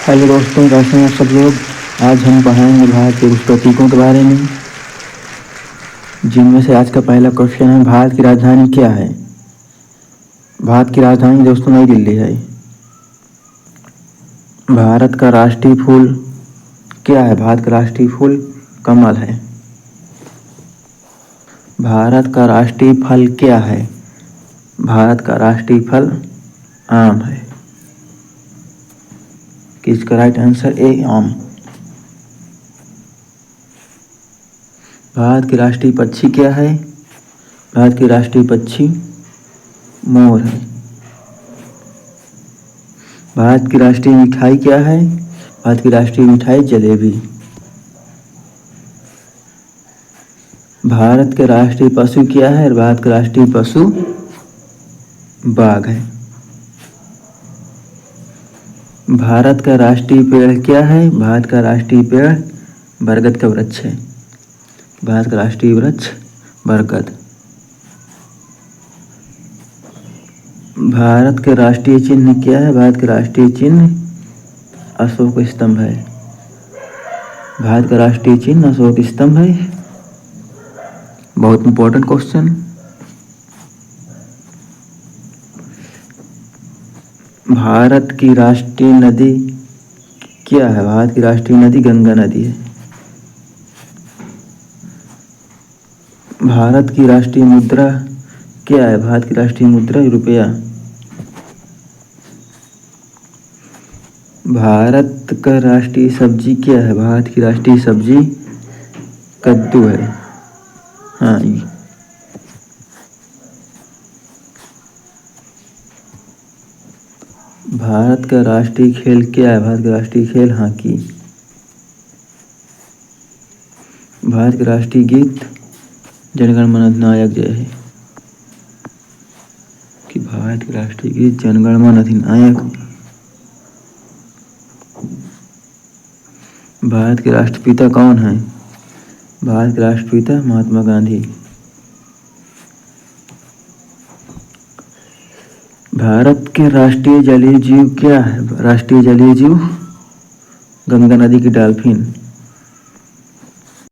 Hello दोस्तों, कैसे हैं आप सब लोग। आज हम पढ़ाएंगे भारत के कुछ प्रतीकों के बारे में, जिनमें से आज का पहला क्वेश्चन है, भारत की राजधानी क्या है। भारत की राजधानी दोस्तों नई दिल्ली है। भारत का राष्ट्रीय फूल क्या है। भारत का राष्ट्रीय फूल कमल है। भारत का राष्ट्रीय फल क्या है। भारत का राष्ट्रीय फल आम है। किसका राइट आंसर ए, आम। भारत की राष्ट्रीय पक्षी क्या है। भारत की राष्ट्रीय पक्षी मोर है। भारत की राष्ट्रीय मिठाई क्या है। भारत की राष्ट्रीय मिठाई जलेबी। भारत के राष्ट्रीय पशु क्या है। भारत का राष्ट्रीय पशु बाघ है। भारत का राष्ट्रीय पेड़ क्या है। भारत का राष्ट्रीय पेड़ बरगद का वृक्ष है। भारत का राष्ट्रीय वृक्ष बरगद। भारत के राष्ट्रीय चिन्ह क्या है। भारत के राष्ट्रीय चिन्ह अशोक स्तंभ है। भारत का राष्ट्रीय चिन्ह अशोक स्तंभ है। बहुत इंपॉर्टेंट क्वेश्चन। भारत की राष्ट्रीय नदी क्या है। भारत की राष्ट्रीय नदी गंगा नदी है। भारत की राष्ट्रीय मुद्रा क्या है। भारत की राष्ट्रीय मुद्रा रुपया। भारत का राष्ट्रीय सब्जी क्या है। भारत की राष्ट्रीय सब्जी कद्दू है। हाँ। भारत का राष्ट्रीय खेल क्या है। भारत का राष्ट्रीय खेल हॉकी। भारत का राष्ट्रीय गीत जन गण मन अधिनायक जय है। कि भारत का राष्ट्रीय गीत जन गण मन अधिनायक। भारत के राष्ट्रपिता कौन है। भारत के राष्ट्रपिता महात्मा गांधी। भारत के राष्ट्रीय जलीय जीव क्या है। राष्ट्रीय जलीय जीव गंगा नदी की डॉल्फिन।